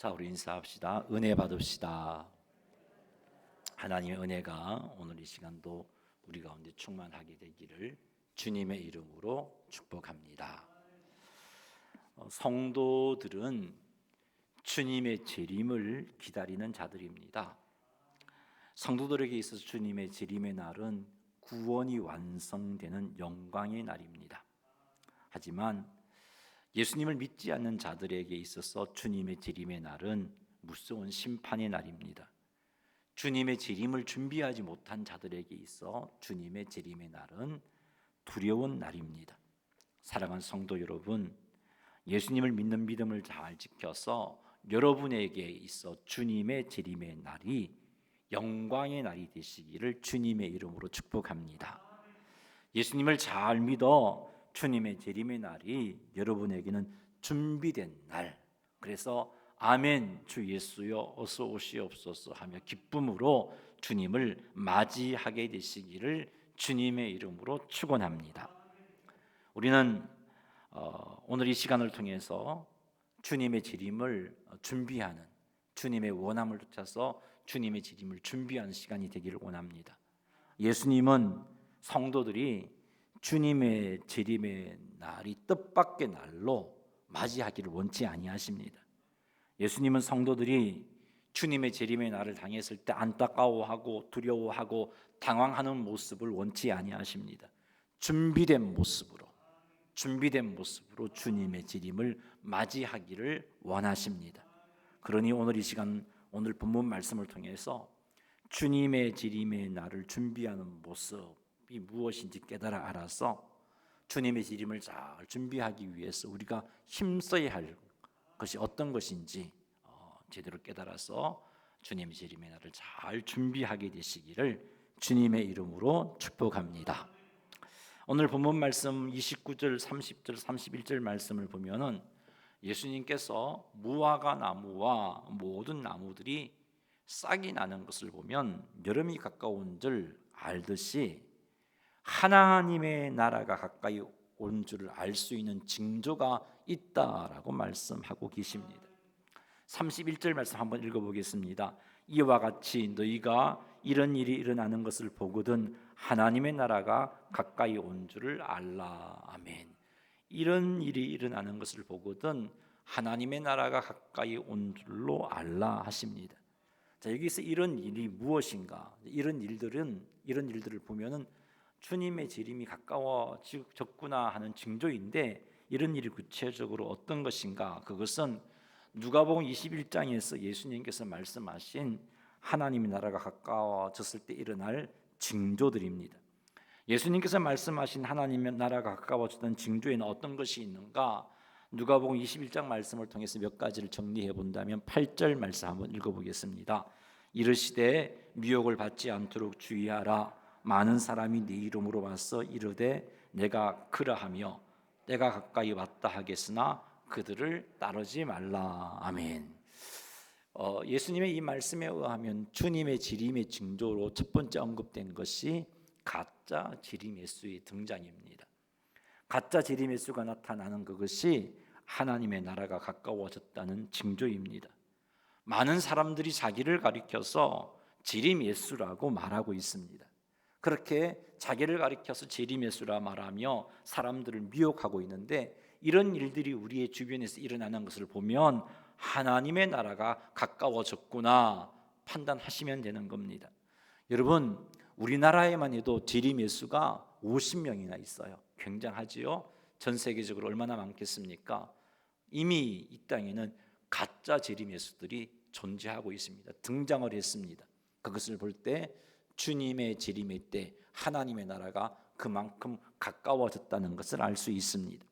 자, 우리 인사합시다. 은혜 받읍시다. 하나님의 은혜가 오늘 이 시간도 우리 가운데 충만하게 되기를 주님의 이름으로 축복합니다. 성도들은 주님의 재림을 기다리는 자들입니다. 성도들에게 있어서 주님의 재림의 날은 구원이 완성되는 영광의 날입니다. 하지만 예수님을 믿지 않는 자들에게 있어서 주님의 재림의 날은 무서운 심판의 날입니다. 주님의 재림을 준비하지 못한 자들에게 있어 주님의 재림의 날은 두려운 날입니다. 사랑하는 성도 여러분, 예수님을 믿는 믿음을 잘 지켜서 여러분에게 있어 주님의 재림의 날이 영광의 날이 되시기를 주님의 이름으로 축복합니다. 예수님을 잘 믿어 주님의 재림의 날이 여러분에게는 준비된 날, 그래서 아멘 주 예수여 어서 오시옵소서 하며 기쁨으로 주님을 맞이하게 되시기를 주님의 이름으로 축원합니다. 우리는 오늘 이 시간을 통해서 주님의 재림을 준비하는, 주님의 원함을 쫓아서 주님의 재림을 준비하는 시간이 되기를 원합니다. 예수님은 성도들이 주님의 재림의 날이 뜻밖의 날로 맞이하기를 원치 아니하십니다. 예수님은 성도들이 주님의 재림의 날을 당했을 때 안타까워하고 두려워하고 당황하는 모습을 원치 아니하십니다. 준비된 모습으로 주님의 재림을 맞이하기를 원하십니다. 그러니 오늘 이 시간, 오늘 본문 말씀을 통해서 주님의 재림의 날을 준비하는 모습이 무엇인지 깨달아 알아서 주님의 재림을 잘 준비하기 위해서 우리가 힘써야 할 것이 어떤 것인지 제대로 깨달아서 주님의 재림의 날을 잘 준비하게 되시기를 주님의 이름으로 축복합니다. 오늘 본문 말씀 29절, 30절, 31절 말씀을 보면은 예수님께서 무화과 나무와 모든 나무들이 싹이 나는 것을 보면 여름이 가까운 줄 알듯이 하나님의 나라가 가까이 온 줄을 알 수 있는 징조가 있다라고 말씀하고 계십니다. 31절 말씀 한번 읽어보겠습니다. 이와 같이 너희가 이런 일이 일어나는 것을 보거든 하나님의 나라가 가까이 온 줄을 알라. 아멘. 이런 일이 일어나는 것을 보거든 하나님의 나라가 가까이 온 줄로 알라 하십니다. 자, 여기서 이런 일이 무엇인가? 이런 일들을 보면은 주님의 재림이 가까워졌구나 하는 징조인데, 이런 일이 구체적으로 어떤 것인가? 그것은 누가복음 21장에서 예수님께서 말씀하신 하나님의 나라가 가까워졌을 때 일어날 징조들입니다. 예수님께서 말씀하신 하나님의 나라가 가까워졌던 징조에는 어떤 것이 있는가? 누가복음 21장 말씀을 통해서 몇 가지를 정리해 본다면 8절 말씀 한번 읽어보겠습니다. 이르시되 미혹을 받지 않도록 주의하라. 많은 사람이 네 이름으로 와서 이르되 내가 그러하며 때가 가까이 왔다 하겠으나 그들을 따르지 말라. 아멘. 예수님의 이 말씀에 의하면 주님의 재림의 징조로 첫 번째 언급된 것이 가짜 재림 예수의 등장입니다. 가짜 재림 예수가 나타나는 그것이 하나님의 나라가 가까워졌다는 징조입니다. 많은 사람들이 자기를 가리켜서 재림 예수라고 말하고 있습니다. 그렇게 자기를 가리켜서 재림 예수라 말하며 사람들을 미혹하고 있는데, 이런 일들이 우리의 주변에서 일어나는 것을 보면 하나님의 나라가 가까워졌구나 판단하시면 되는 겁니다. 여러분, 우리나라에만 해도 재림 예수가 50명이나 있어요. 굉장하지요? 전 세계적으로 얼마나 많겠습니까? 이미 이 땅에는 가짜 재림 예수들이 존재하고 있습니다. 등장을 했습니다. 그것을 볼 때 주님의 재림의 때 하나님의 나라가 그만큼 가까워졌다는 것을 알 수 있습니다.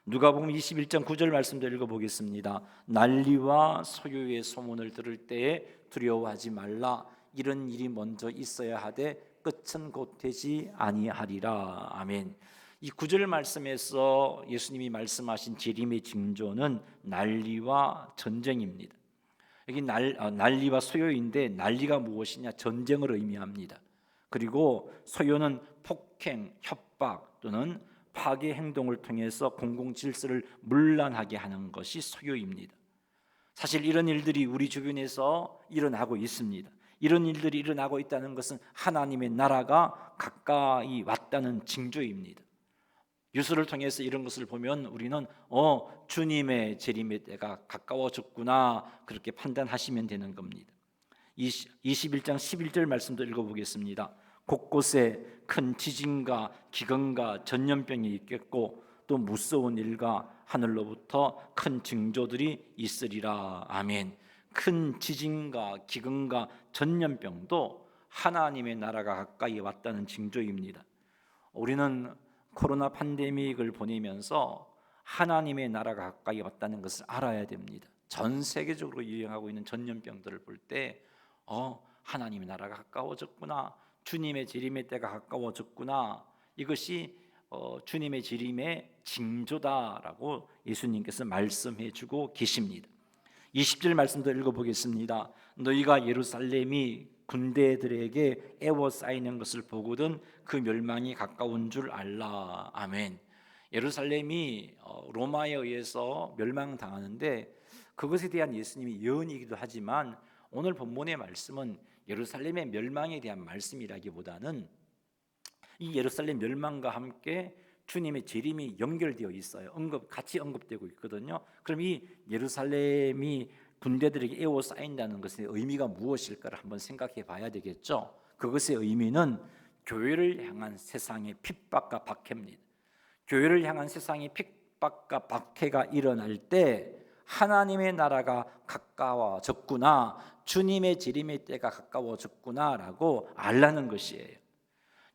누가복음 21장 9절 말씀도 읽어보겠습니다. 난리와 소요의 소문을 들을 때에 두려워하지 말라. 이런 일이 먼저 있어야 하되 끝은 곧 되지 아니하리라. 아멘. 이 9절 말씀에서 예수님이 말씀하신 재림의 징조는 난리와 전쟁입니다. 여기 난리와 소요인데, 난리가 무엇이냐? 전쟁을 의미합니다. 그리고 소요는 폭행, 협박 또는 파괴 행동을 통해서 공공 질서를 문란하게 하는 것이 소요입니다. 사실 이런 일들이 우리 주변에서 일어나고 있습니다. 이런 일들이 일어나고 있다는 것은 하나님의 나라가 가까이 왔다는 징조입니다. 뉴스를 통해서 이런 것을 보면 우리는 주님의 재림의 때가 가까워졌구나, 그렇게 판단하시면 되는 겁니다. 21장 11절 말씀도 읽어보겠습니다. 곳곳에 큰 지진과 기근과 전염병이 있겠고 또 무서운 일과 하늘로부터 큰 징조들이 있으리라. 아멘. 큰 지진과 기근과 전염병도 하나님의 나라가 가까이 왔다는 징조입니다. 우리는 코로나 팬데믹을 보내면서 하나님의 나라가 가까이 왔다는 것을 알아야 됩니다. 전 세계적으로 유행하고 있는 전염병들을 볼 때 하나님의 나라가 가까워졌구나, 주님의 재림의 때가 가까워졌구나, 이것이 주님의 재림의 징조다라고 예수님께서 말씀해 주고 계십니다. 20절 말씀도 읽어보겠습니다. 너희가 예루살렘이 군대들에게 에워싸이는 것을 보거든 그 멸망이 가까운 줄 알라. 아멘. 예루살렘이 로마에 의해서 멸망당하는데 그것에 대한 예수님의 예언이기도 하지만 오늘 본문의 말씀은 예루살렘의 멸망에 대한 말씀이라기보다는 이 예루살렘 멸망과 함께 주님의 재림이 연결되어 있어요. 같이 언급되고 있거든요. 그럼 이 예루살렘이 군대들에게 에워싸인다는 것의 의미가 무엇일까를 한번 생각해 봐야 되겠죠. 그것의 의미는 교회를 향한 세상의 핍박과 박해입니다. 교회를 향한 세상의 핍박과 박해가 일어날 때 하나님의 나라가 가까워졌구나, 주님의 재림의 때가 가까워졌구나라고 알라는 것이에요.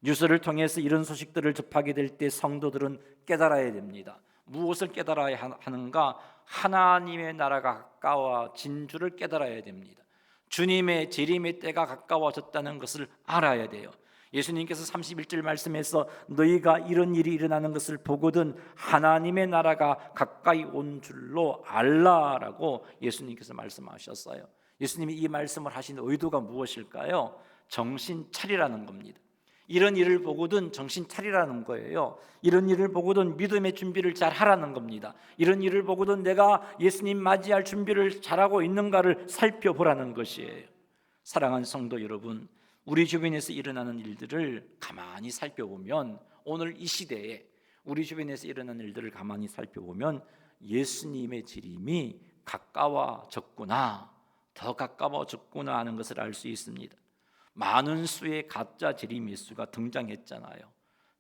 뉴스를 통해서 이런 소식들을 접하게 될 때 성도들은 깨달아야 됩니다. 무엇을 깨달아야 하는가? 하나님의 나라가 가까워진 줄을 깨달아야 됩니다. 주님의 재림의 때가 가까워졌다는 것을 알아야 돼요. 예수님께서 31절 말씀에서 너희가 이런 일이 일어나는 것을 보거든 하나님의 나라가 가까이 온 줄로 알라라고 예수님께서 말씀하셨어요. 예수님이 이 말씀을 하신 의도가 무엇일까요? 정신 차리라는 겁니다. 이런 일을 보거든 정신 차리라는 거예요. 이런 일을 보거든 믿음의 준비를 잘 하라는 겁니다. 이런 일을 보거든 내가 예수님 맞이할 준비를 잘하고 있는가를 살펴보라는 것이에요. 사랑하는 성도 여러분, 우리 주변에서 일어나는 일들을 가만히 살펴보면, 오늘 이 시대에 우리 주변에서 일어나는 일들을 가만히 살펴보면 예수님의 재림이 가까워졌구나, 더 가까워졌구나 하는 것을 알 수 있습니다. 많은 수의 가짜 재림 예수가 등장했잖아요.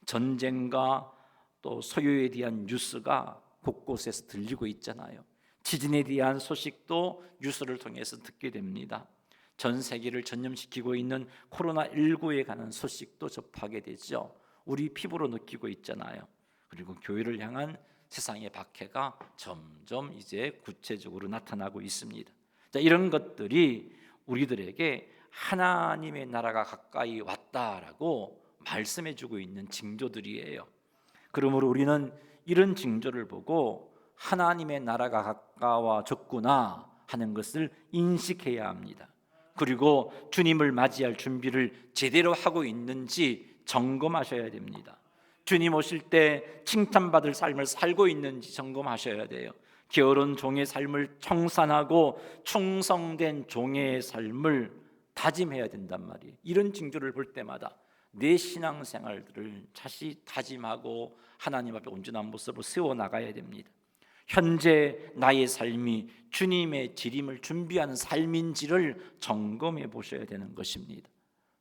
전쟁과 또 소요에 대한 뉴스가 곳곳에서 들리고 있잖아요. 지진에 대한 소식도 뉴스를 통해서 듣게 됩니다. 전 세계를 전염시키고 있는 코로나19에 관한 소식도 접하게 되죠. 우리 피부로 느끼고 있잖아요. 그리고 교회를 향한 세상의 박해가 점점 이제 구체적으로 나타나고 있습니다. 자, 이런 것들이 우리들에게 하나님의 나라가 가까이 왔다라고 말씀해주고 있는 징조들이에요. 그러므로 우리는 이런 징조를 보고 하나님의 나라가 가까워졌구나 하는 것을 인식해야 합니다. 그리고 주님을 맞이할 준비를 제대로 하고 있는지 점검하셔야 됩니다. 주님 오실 때 칭찬받을 삶을 살고 있는지 점검하셔야 돼요. 게으른 종의 삶을 청산하고 충성된 종의 삶을 다짐해야 된단 말이에요. 이런 징조를 볼 때마다 내 신앙생활들을 다시 다짐하고 하나님 앞에 온전한 모습으로 세워나가야 됩니다. 현재 나의 삶이 주님의 재림을 준비하는 삶인지를 점검해 보셔야 되는 것입니다.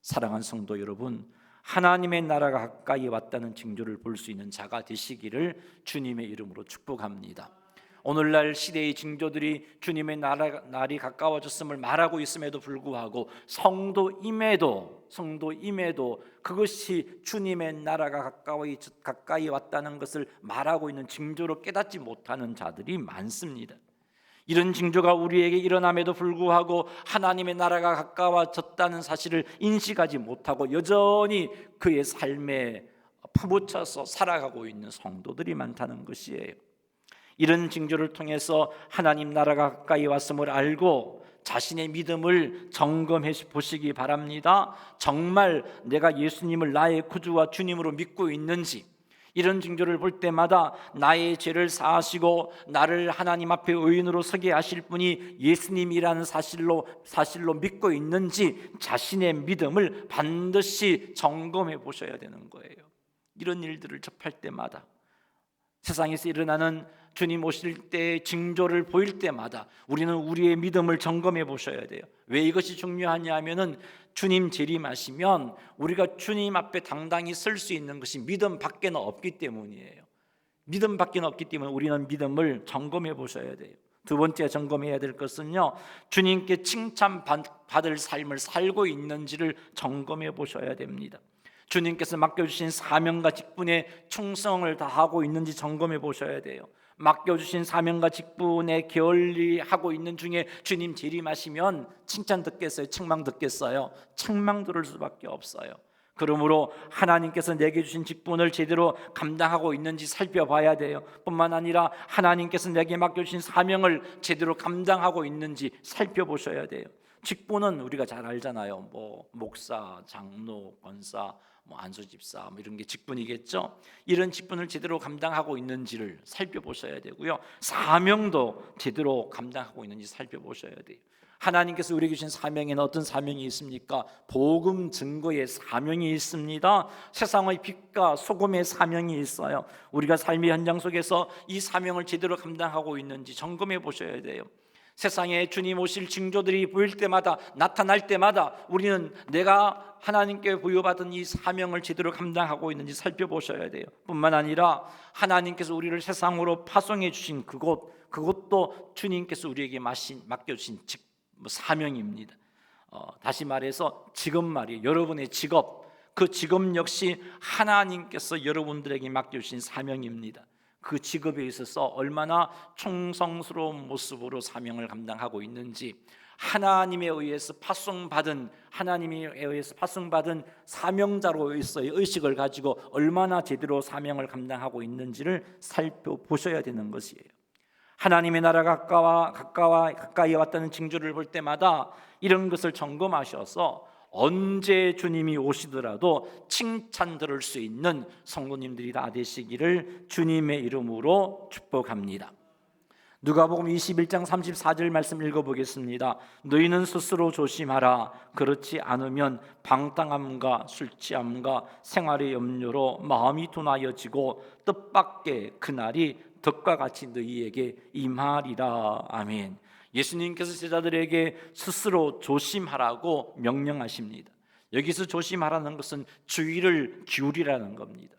사랑하는 성도 여러분, 하나님의 나라가 가까이 왔다는 징조를 볼 수 있는 자가 되시기를 주님의 이름으로 축복합니다. 오늘날 시대의 징조들이 주님의 날이 가까워졌음을 말하고 있음에도 불구하고 성도임에도 그것이 주님의 나라가 가까이 왔다는 것을 말하고 있는 징조로 깨닫지 못하는 자들이 많습니다. 이런 징조가 우리에게 일어남에도 불구하고 하나님의 나라가 가까워졌다는 사실을 인식하지 못하고 여전히 그의 삶에 파묻혀서 살아가고 있는 성도들이 많다는 것이에요. 이런 징조를 통해서 하나님 나라가 가까이 왔음을 알고 자신의 믿음을 점검해 보시기 바랍니다. 정말 내가 예수님을 나의 구주와 주님으로 믿고 있는지, 이런 징조를 볼 때마다 나의 죄를 사하시고 나를 하나님 앞에 의인으로 서게 하실 분이 예수님이라는 사실로 믿고 있는지 자신의 믿음을 반드시 점검해 보셔야 되는 거예요. 이런 일들을 접할 때마다, 세상에서 일어나는 주님 오실 때 징조를 보일 때마다 우리는 우리의 믿음을 점검해 보셔야 돼요. 왜 이것이 중요하냐 하면은 주님 재림하시면 우리가 주님 앞에 당당히 설 수 있는 것이 믿음 밖에는 없기 때문이에요. 믿음 밖에는 없기 때문에 우리는 믿음을 점검해 보셔야 돼요. 두 번째 점검해야 될 것은요, 주님께 칭찬받을 삶을 살고 있는지를 점검해 보셔야 됩니다. 주님께서 맡겨주신 사명과 직분에 충성을 다하고 있는지 점검해 보셔야 돼요. 맡겨주신 사명과 직분에 게을리하고 있는 중에 주님 재림하시면 칭찬 듣겠어요? 책망 듣겠어요? 책망 들을 수밖에 없어요. 그러므로 하나님께서 내게 주신 직분을 제대로 감당하고 있는지 살펴봐야 돼요. 뿐만 아니라 하나님께서 내게 맡겨주신 사명을 제대로 감당하고 있는지 살펴보셔야 돼요. 직분은 우리가 잘 알잖아요. 목사, 장로, 권사, 안수집사 이런 게 직분이겠죠. 이런 직분을 제대로 감당하고 있는지를 살펴보셔야 되고요. 사명도 제대로 감당하고 있는지 살펴보셔야 돼요. 하나님께서 우리에게 주신 사명에는 어떤 사명이 있습니까? 복음 증거의 사명이 있습니다. 세상의 빛과 소금의 사명이 있어요. 우리가 삶의 현장 속에서 이 사명을 제대로 감당하고 있는지 점검해 보셔야 돼요. 세상에 주님 오실 징조들이 보일 때마다, 나타날 때마다 우리는 내가 하나님께 부여받은 이 사명을 제대로 감당하고 있는지 살펴보셔야 돼요. 뿐만 아니라 하나님께서 우리를 세상으로 파송해 주신 그것도 주님께서 우리에게 맡겨주신 사명입니다. 다시 말해서 지금 말이에요. 여러분의 직업, 그 직업 역시 하나님께서 여러분들에게 맡겨주신 사명입니다. 그 직업에 있어서 얼마나 충성스러운 모습으로 사명을 감당하고 있는지, 하나님에 의해서 파송받은 사명자로서의 의식을 가지고 얼마나 제대로 사명을 감당하고 있는지를 살펴보셔야 되는 것이에요. 하나님의 나라가 가까이 왔다는 징조를 볼 때마다 이런 것을 점검하셔서 언제 주님이 오시더라도 칭찬 들을 수 있는 성도님들이 다 되시기를 주님의 이름으로 축복합니다. 누가복음 21장 34절 말씀 읽어보겠습니다. 너희는 스스로 조심하라. 그렇지 않으면 방탕함과 술취함과 생활의 염려로 마음이 둔하여지고 뜻밖의 그날이 덕과 같이 너희에게 임하리라. 아멘. 예수님께서 제자들에게 스스로 조심하라고 명령하십니다. 여기서 조심하라는 것은 주의를 기울이라는 겁니다.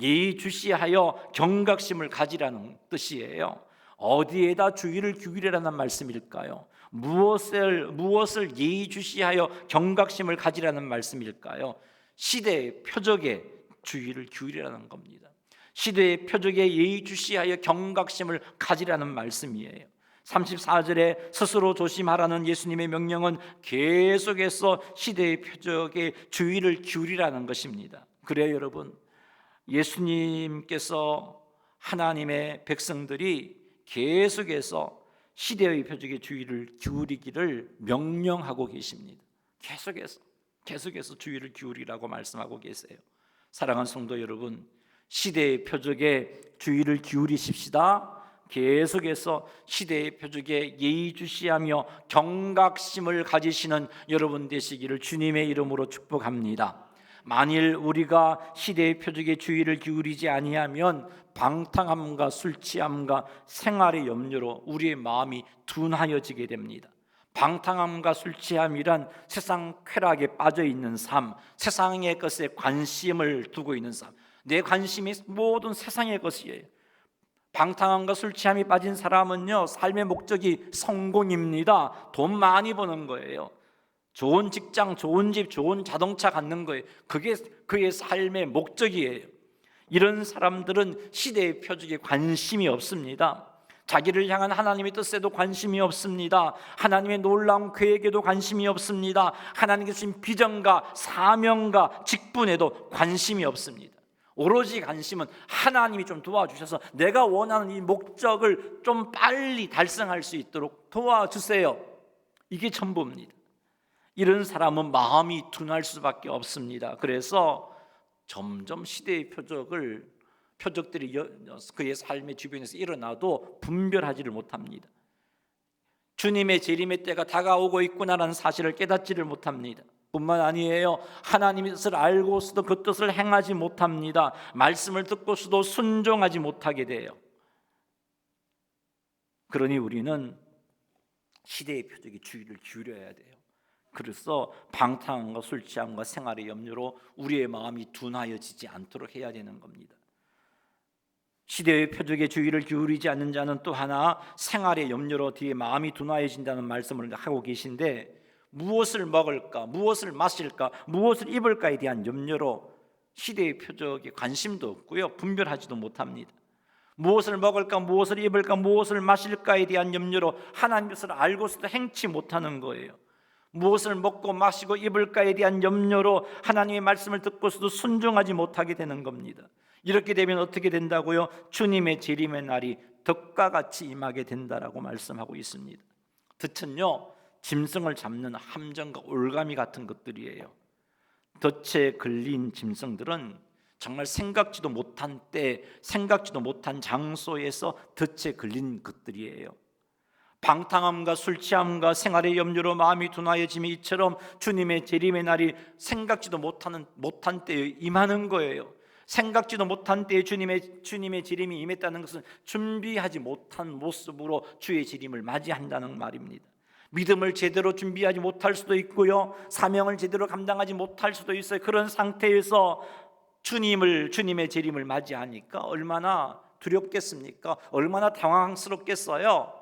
예의주시하여 경각심을 가지라는 뜻이에요. 어디에다 주의를 기울이라는 말씀일까요? 무엇을 예의주시하여 경각심을 가지라는 말씀일까요? 시대의 표적에 주의를 기울이라는 겁니다. 시대의 표적에 예의주시하여 경각심을 가지라는 말씀이에요. 34절에 스스로 조심하라는 예수님의 명령은 계속해서 시대의 표적에 주의를 기울이라는 것입니다. 그래요, 여러분. 예수님께서 하나님의 백성들이 계속해서 시대의 표적에 주의를 기울이기를 명령하고 계십니다. 계속해서 주의를 기울이라고 말씀하고 계세요. 사랑하는 성도 여러분, 시대의 표적에 주의를 기울이십시다. 계속해서 시대의 표적에 예의주시하며 경각심을 가지시는 여러분 되시기를 주님의 이름으로 축복합니다. 만일 우리가 시대의 표적에 주의를 기울이지 아니하면 방탕함과 술취함과 생활의 염려로 우리의 마음이 둔하여지게 됩니다. 방탕함과 술취함이란 세상 쾌락에 빠져 있는 삶, 세상의 것에 관심을 두고 있는 삶. 내 관심이 모든 세상의 것이에요. 방탕함과 술취함이 빠진 사람은요, 삶의 목적이 성공입니다. 돈 많이 버는 거예요. 좋은 직장, 좋은 집, 좋은 자동차 갖는 거예요. 그게 그의 삶의 목적이에요. 이런 사람들은 시대의 표적에 관심이 없습니다. 자기를 향한 하나님의 뜻에도 관심이 없습니다. 하나님의 놀라운 계획에도 관심이 없습니다. 하나님께 주신 비전과 사명과 직분에도 관심이 없습니다. 오로지 관심은 하나님이 좀 도와주셔서 내가 원하는 이 목적을 좀 빨리 달성할 수 있도록 도와주세요. 이게 전부입니다. 이런 사람은 마음이 둔할 수밖에 없습니다. 그래서 점점 시대의 표적을 표적들이 그의 삶의 주변에서 일어나도 분별하지를 못합니다. 주님의 재림의 때가 다가오고 있구나라는 사실을 깨닫지를 못합니다. 뿐만 아니에요. 하나님의 뜻을 알고서도 그 뜻을 행하지 못합니다. 말씀을 듣고서도 순종하지 못하게 돼요. 그러니 우리는 시대의 표적에 주의를 기울여야 돼요. 그래서 방탕함과 술 취함과 생활의 염려로 우리의 마음이 둔하여지지 않도록 해야 되는 겁니다. 시대의 표적에 주의를 기울이지 않는 자는 또 하나 생활의 염려로 뒤에 마음이 둔하여진다는 말씀을 하고 계신데, 무엇을 먹을까, 무엇을 마실까, 무엇을 입을까에 대한 염려로 시대의 표적에 관심도 없고요, 분별하지도 못합니다. 무엇을 먹을까, 무엇을 입을까, 무엇을 마실까에 대한 염려로 하나님의 뜻을 알고서도 행치 못하는 거예요. 무엇을 먹고 마시고 입을까에 대한 염려로 하나님의 말씀을 듣고서도 순종하지 못하게 되는 겁니다. 이렇게 되면 어떻게 된다고요? 주님의 재림의 날이 덫과 같이 임하게 된다라고 말씀하고 있습니다. 덫은요, 짐승을 잡는 함정과 올가미 같은 것들이에요. 덫에 걸린 짐승들은 정말 생각지도 못한 때, 생각지도 못한 장소에서 덫에 걸린 것들이에요. 방탕함과 술 취함과 생활의 염려로 마음이 둔하여짐이 이처럼 주님의 재림의 날이 생각지도 못한 때에 임하는 거예요. 생각지도 못한 때에 주님의 재림이 임했다는 것은 준비하지 못한 모습으로 주의 재림을 맞이한다는 말입니다. 믿음을 제대로 준비하지 못할 수도 있고요, 사명을 제대로 감당하지 못할 수도 있어요. 그런 상태에서 주님의 재림을 맞이하니까 얼마나 두렵겠습니까? 얼마나 당황스럽겠어요.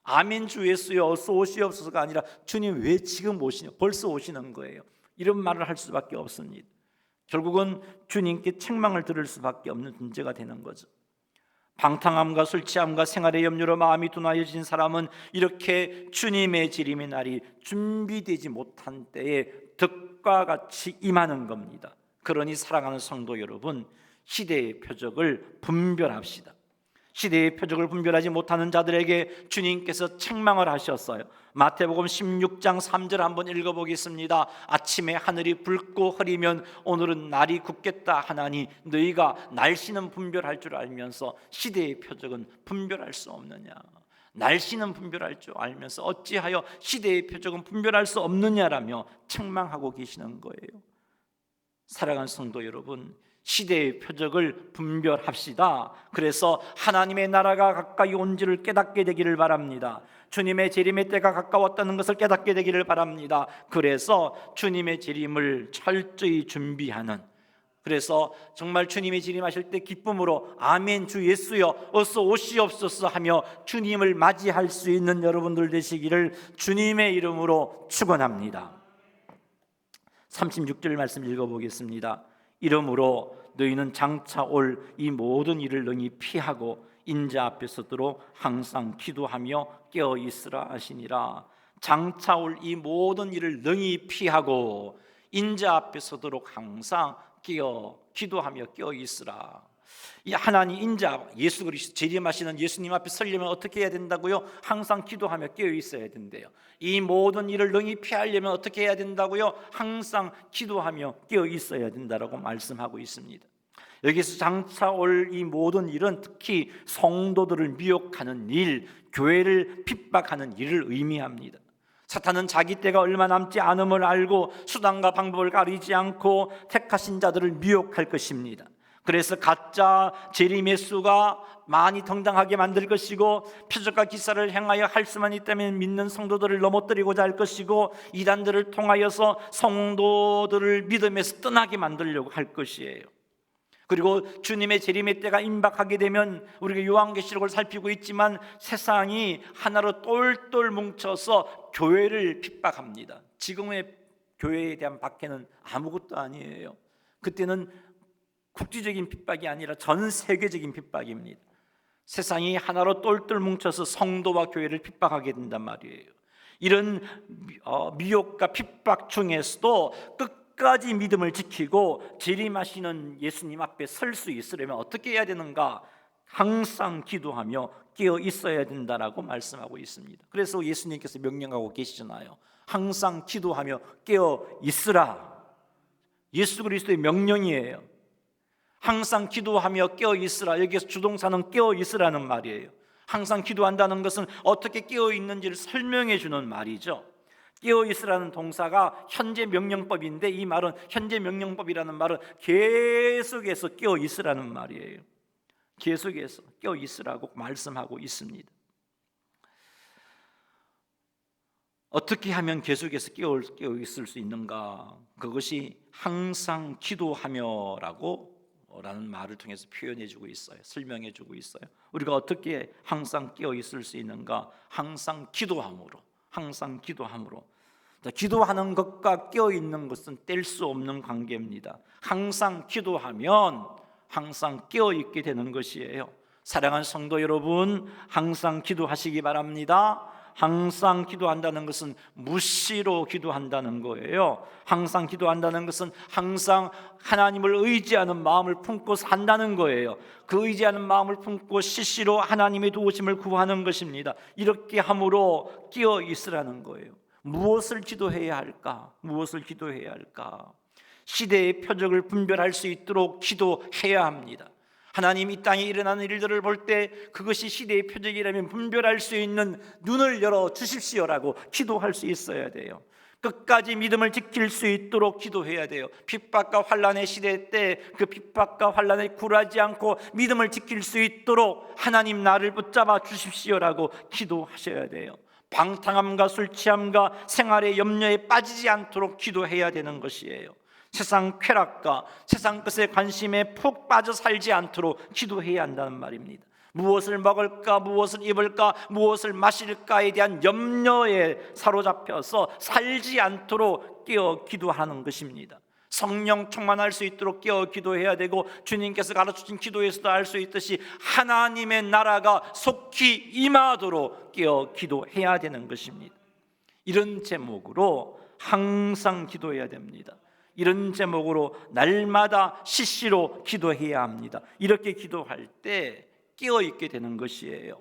아멘 주 예수여 어서 오시옵소서가 아니라 주님 왜 지금 오시냐, 벌써 오시는 거예요. 이런 말을 할 수밖에 없습니다. 결국은 주님께 책망을 들을 수밖에 없는 문제가 되는 거죠. 방탕함과 술 취함과 생활의 염려로 마음이 둔하여진 사람은 이렇게 주님의 재림의 날이 준비되지 못한 때에 덫과 같이 임하는 겁니다. 그러니 사랑하는 성도 여러분, 시대의 표적을 분별합시다. 시대의 표적을 분별하지 못하는 자들에게 주님께서 책망을 하셨어요. 마태복음 16장 3절 한번 읽어보겠습니다. 아침에 하늘이 붉고 흐리면 오늘은 날이 굳겠다 하나니 너희가 날씨는 분별할 줄 알면서 시대의 표적은 분별할 수 없느냐. 날씨는 분별할 줄 알면서 어찌하여 시대의 표적은 분별할 수 없느냐라며 책망하고 계시는 거예요. 사랑하는 성도 여러분, 시대의 표적을 분별합시다. 그래서 하나님의 나라가 가까이 온지를 깨닫게 되기를 바랍니다. 주님의 재림의 때가 가까웠다는 것을 깨닫게 되기를 바랍니다. 그래서 주님의 재림을 철저히 준비하는, 그래서 정말 주님이 재림하실 때 기쁨으로 아멘 주 예수여 어서 오시옵소서 하며 주님을 맞이할 수 있는 여러분들 되시기를 주님의 이름으로 축원합니다. 36절 말씀 읽어보겠습니다. 이러므로 너희는 장차 올 이 모든 일을 능히 피하고 인자 앞에 서도록 항상 기도하며 깨어 있으라 하시니라. 장차 올 이 모든 일을 능히 피하고 인자 앞에 서도록 항상 기도하며 깨어 있으라. 이 하나님 인자 예수 그리스도 재림하시는 예수님 앞에 서려면 어떻게 해야 된다고요? 항상 기도하며 깨어 있어야 된대요. 이 모든 일을 능히 피하려면 어떻게 해야 된다고요? 항상 기도하며 깨어 있어야 된다라고 말씀하고 있습니다. 여기서 장차 올 이 모든 일은 특히 성도들을 미혹하는 일, 교회를 핍박하는 일을 의미합니다. 사탄은 자기 때가 얼마 남지 않음을 알고 수단과 방법을 가리지 않고 택하신 자들을 미혹할 것입니다. 그래서 가짜 재림 예수가 많이 등장하게 만들 것이고, 표적과 기사를 행하여 할 수만 있다면 믿는 성도들을 넘어뜨리고자 할 것이고, 이단들을 통하여서 성도들을 믿음에서 떠나게 만들려고 할 것이에요. 그리고 주님의 재림의 때가 임박하게 되면 우리가 요한계시록을 살피고 있지만 세상이 하나로 똘똘 뭉쳐서 교회를 핍박합니다. 지금의 교회에 대한 박해는 아무것도 아니에요. 그때는 국지적인 핍박이 아니라 전 세계적인 핍박입니다. 세상이 하나로 똘똘 뭉쳐서 성도와 교회를 핍박하게 된단 말이에요. 이런 미혹과 핍박 중에서도 끝까지 믿음을 지키고 재림하시는 예수님 앞에 설 수 있으려면 어떻게 해야 되는가? 항상 기도하며 깨어 있어야 된다라고 말씀하고 있습니다. 그래서 예수님께서 명령하고 계시잖아요. 항상 기도하며 깨어 있으라. 예수 그리스도의 명령이에요. 항상 기도하며 깨어 있으라. 여기에서 주동사는 깨어 있으라는 말이에요. 항상 기도한다는 것은 어떻게 깨어 있는지를 설명해 주는 말이죠. 깨어 있으라는 동사가 현재 명령법인데, 이 말은 현재 명령법이라는 말은 계속해서 깨어 있으라는 말이에요. 계속해서 깨어 있으라고 말씀하고 있습니다. 어떻게 하면 계속해서 깨어 있을 수 있는가? 그것이 항상 기도하며라고 라는 말을 통해서 표현해 주고 있어요. 설명해 주고 있어요. 우리가 어떻게 항상 깨어 있을 수 있는가? 항상 기도함으로. 항상 기도함으로. 기도하는 것과 깨어 있는 것은 뗄 수 없는 관계입니다. 항상 기도하면 항상 깨어 있게 되는 것이에요. 사랑하는 성도 여러분, 항상 기도하시기 바랍니다. 항상 기도한다는 것은 무시로 기도한다는 거예요. 항상 기도한다는 것은 항상 하나님을 의지하는 마음을 품고 산다는 거예요. 그 의지하는 마음을 품고 시시로 하나님의 도우심을 구하는 것입니다. 이렇게 함으로 끼어 있으라는 거예요. 무엇을 기도해야 할까? 무엇을 기도해야 할까? 시대의 표적을 분별할 수 있도록 기도해야 합니다. 하나님 이 땅에 일어나는 일들을 볼 때 그것이 시대의 표적이라면 분별할 수 있는 눈을 열어 주십시오라고 기도할 수 있어야 돼요. 끝까지 믿음을 지킬 수 있도록 기도해야 돼요. 핍박과 환난의 시대 때 그 핍박과 환난에 굴하지 않고 믿음을 지킬 수 있도록 하나님 나를 붙잡아 주십시오라고 기도하셔야 돼요. 방탕함과 술 취함과 생활의 염려에 빠지지 않도록 기도해야 되는 것이에요. 세상 쾌락과 세상 것에 관심에 푹 빠져 살지 않도록 기도해야 한다는 말입니다. 무엇을 먹을까, 무엇을 입을까, 무엇을 마실까에 대한 염려에 사로잡혀서 살지 않도록 깨어 기도하는 것입니다. 성령 충만할 수 있도록 깨어 기도해야 되고, 주님께서 가르쳐주신 기도에서도 알 수 있듯이 하나님의 나라가 속히 임하도록 깨어 기도해야 되는 것입니다. 이런 제목으로 항상 기도해야 됩니다. 이런 제목으로 날마다 시시로 기도해야 합니다. 이렇게 기도할 때 깨어있게 되는 것이에요.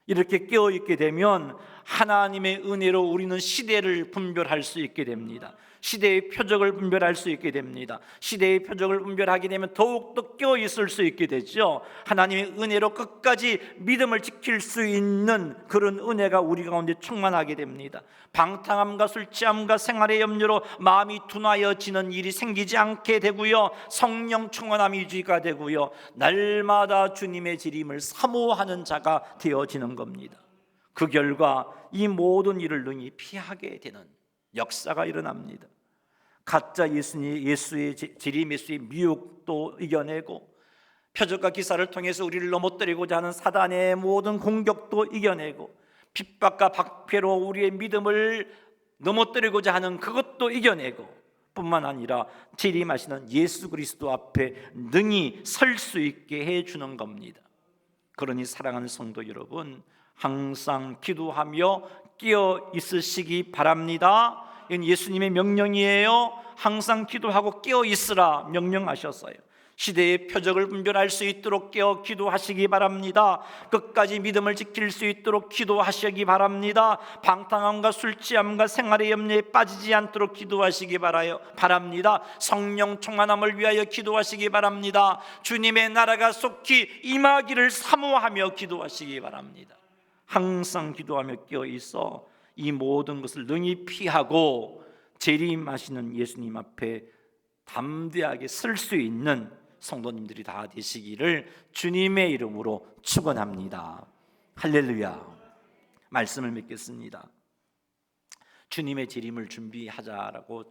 이렇게 깨어있게 되면 하나님의 은혜로 우리는 시대를 분별할 수 있게 됩니다. 시대의 표적을 분별할 수 있게 됩니다. 시대의 표적을 분별하게 되면 더욱더 깨어있을 수 있게 되죠. 하나님의 은혜로 끝까지 믿음을 지킬 수 있는 그런 은혜가 우리 가운데 충만하게 됩니다. 방탕함과 술 취함과 생활의 염려로 마음이 둔하여지는 일이 생기지 않게 되고요, 성령 충만함이 유지가 되고요, 날마다 주님의 지림을 사모하는 자가 되어지는 겁니다. 그 결과 이 모든 일을 능히 피하게 되는 역사가 일어납니다. 가짜 예수의 재림, 예수의 미혹도 이겨내고, 표적과 기사를 통해서 우리를 넘어뜨리고자 하는 사단의 모든 공격도 이겨내고, 핍박과 박해로 우리의 믿음을 넘어뜨리고자 하는 그것도 이겨내고, 뿐만 아니라 재림하시는 예수 그리스도 앞에 능히 설 수 있게 해주는 겁니다. 그러니 사랑하는 성도 여러분, 항상 기도하며 깨어 있으시기 바랍니다. 이건 예수님의 명령이에요. 항상 기도하고 깨어 있으라 명령하셨어요. 시대의 표적을 분별할 수 있도록 깨어 기도하시기 바랍니다. 끝까지 믿음을 지킬 수 있도록 기도하시기 바랍니다. 방탕함과 술 취함과 생활의 염려에 빠지지 않도록 기도하시기 바랍니다. 성령 충만함을 위하여 기도하시기 바랍니다. 주님의 나라가 속히 임하기를 사모하며 기도하시기 바랍니다. 항상 기도하며 깨어 있어 이 모든 것을 능히 피하고 재림하시는 예수님 앞에 담대하게 설 수 있는 성도님들이 다 되시기를 주님의 이름으로 축원합니다. 할렐루야. 말씀을 맺겠습니다. 주님의 재림을 준비하자라고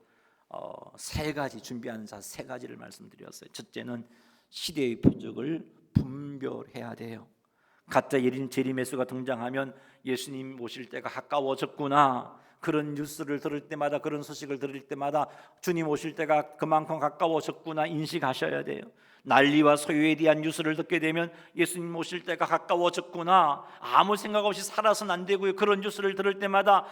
세 가지 준비하는 자 세 가지를 말씀드렸어요. 첫째는 시대의 표적을 분별해야 돼요. 가짜 재림의 수가 등장하면 예수님 오실 때가 가까워졌구나, 그런 뉴스를 들을 때마다, 그런 소식을 들을 때마다 주님 오실 때가 그만큼 가까워졌구나 인식하셔야 돼요. 난리와 소요에 대한 뉴스를 듣게 되면 예수님 오실 때가 가까워졌구나, 아무 생각 없이 살아서는 안 되고요, 그런 뉴스를 들을 때마다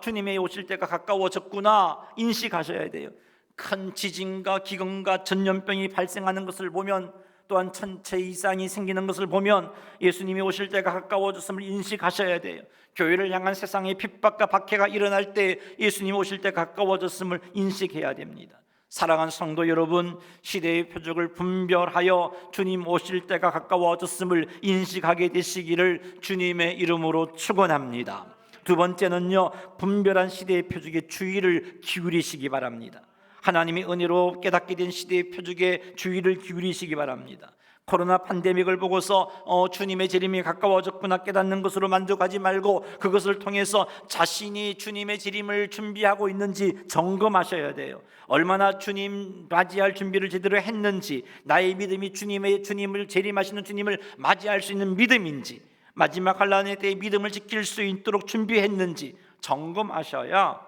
주님의 오실 때가 가까워졌구나 인식하셔야 돼요. 큰 지진과 기근과 전염병이 발생하는 것을 보면, 또한 천체 이상이 생기는 것을 보면 예수님이 오실 때가 가까워졌음을 인식하셔야 돼요. 교회를 향한 세상의 핍박과 박해가 일어날 때 예수님 오실 때 가까워졌음을 인식해야 됩니다. 사랑하는 성도 여러분, 시대의 표적을 분별하여 주님 오실 때가 가까워졌음을 인식하게 되시기를 주님의 이름으로 축원합니다. 두 번째는요, 분별한 시대의 표적에 주의를 기울이시기 바랍니다. 하나님의 은혜로 깨닫게 된 시대의 표적에 주의를 기울이시기 바랍니다. 코로나 팬데믹을 보고서 주님의 재림이 가까워졌구나 깨닫는 것으로 만족하지 말고 그것을 통해서 자신이 주님의 재림을 준비하고 있는지 점검하셔야 돼요. 얼마나 주님 맞이할 준비를 제대로 했는지, 나의 믿음이 주님을 재림하시는 주님을 맞이할 수 있는 믿음인지, 마지막 환난의 때에 믿음을 지킬 수 있도록 준비했는지 점검하셔야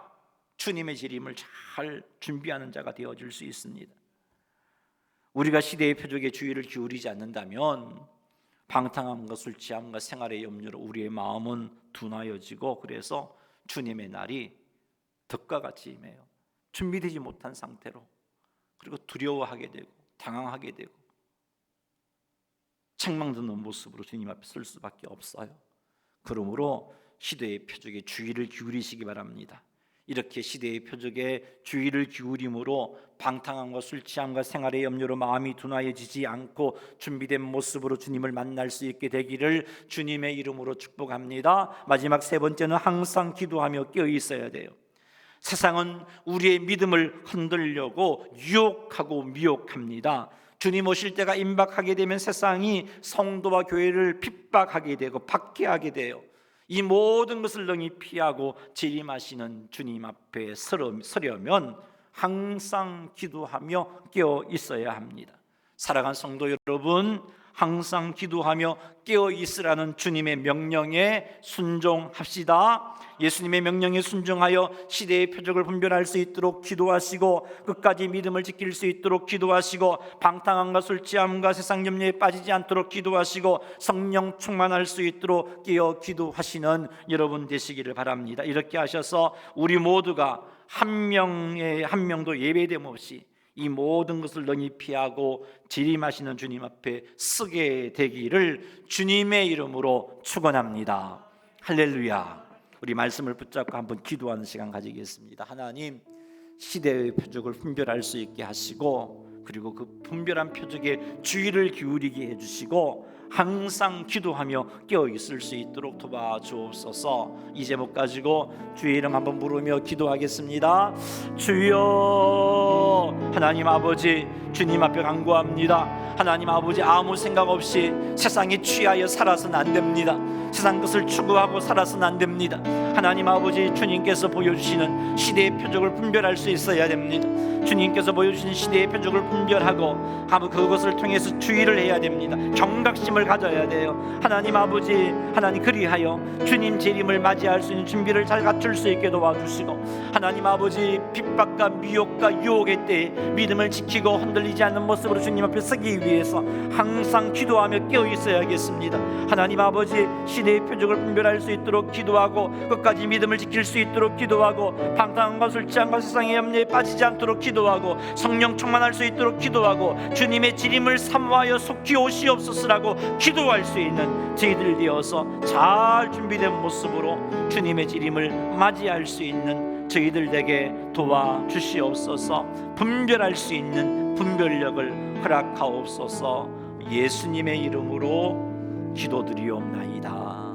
주님의 재림을 잘 준비하는 자가 되어질 수 있습니다. 우리가 시대의 표적에 주의를 기울이지 않는다면 방탕함과 술 취함과 생활의 염려로 우리의 마음은 둔하여지고, 그래서 주님의 날이 덕과 같이 임해요. 준비되지 못한 상태로, 그리고 두려워하게 되고 당황하게 되고 책망드는 모습으로 주님 앞에 설 수밖에 없어요. 그러므로 시대의 표적에 주의를 기울이시기 바랍니다. 이렇게 시대의 표적에 주의를 기울임으로 방탕함과 술 취함과 생활의 염려로 마음이 둔하여지지 않고 준비된 모습으로 주님을 만날 수 있게 되기를 주님의 이름으로 축복합니다. 마지막 세 번째는 항상 기도하며 깨어 있어야 돼요. 세상은 우리의 믿음을 흔들려고 유혹하고 미혹합니다. 주님 오실 때가 임박하게 되면 세상이 성도와 교회를 핍박하게 되고 박해하게 돼요. 이 모든 것을 능히 피하고 재림하시는 주님 앞에 서려면 항상 기도하며 깨어 있어야 합니다. 사랑하는 성도 여러분, 항상 기도하며 깨어 있으라는 주님의 명령에 순종합시다. 예수님의 명령에 순종하여 시대의 표적을 분별할 수 있도록 기도하시고, 끝까지 믿음을 지킬 수 있도록 기도하시고, 방탕함과 술 취함과 세상 염려에 빠지지 않도록 기도하시고, 성령 충만할 수 있도록 깨어 기도하시는 여러분 되시기를 바랍니다. 이렇게 하셔서 우리 모두가 한 명도 예배됨 없이 이 모든 것을 능히 피하고 재림하시는 주님 앞에 서게 되기를 주님의 이름으로 축원합니다. 할렐루야. 우리 말씀을 붙잡고 한번 기도하는 시간 가지겠습니다. 하나님, 시대의 표적을 분별할 수 있게 하시고, 그리고 그 분별한 표적에 주의를 기울이게 해주시고, 항상 기도하며 깨어 있을 수 있도록 도와주옵소서. 이 제목 가지고 주의 이름 한번 부르며 기도하겠습니다. 주여, 하나님 아버지, 주님 앞에 간구합니다. 하나님 아버지, 아무 생각 없이 세상에 취하여 살아서는 안 됩니다. 세상 것을 추구하고 살아서는 안 됩니다. 하나님 아버지, 주님께서 보여주시는 시대의 표적을 분별할 수 있어야 됩니다. 주님께서 보여주신 시대의 표적을 분별하고 그것을 통해서 주의를 해야 됩니다. 경각심을 가져야 돼요. 하나님 아버지, 하나님 그리하여 주님 재림을 맞이할 수 있는 준비를 잘 갖출 수 있게 도와주시고, 하나님 아버지, 핍박과 미혹과 유혹의 때에 믿음을 지키고 흔들리지 않는 모습으로 주님 앞에 서기 위해서 항상 기도하며 깨어 있어야겠습니다. 하나님 아버지, 시대의 표적을 분별할 수 있도록 기도하고, 끝까지 믿음을 지킬 수 있도록 기도하고, 방탕함과 술 취함과 세상의 염려에 빠지지 않도록 기도하고, 성령 충만할 수 있도록 기도하고, 주님의 재림을 사모하여 속히 오시옵소서라고 기도할 수 있는 저희들 되어서 잘 준비된 모습으로 주님의 재림을 맞이할 수 있는 저희들 되게 도와주시옵소서. 분별할 수 있는 분별력을 허락하옵소서. 예수님의 이름으로 기도드리옵나이다.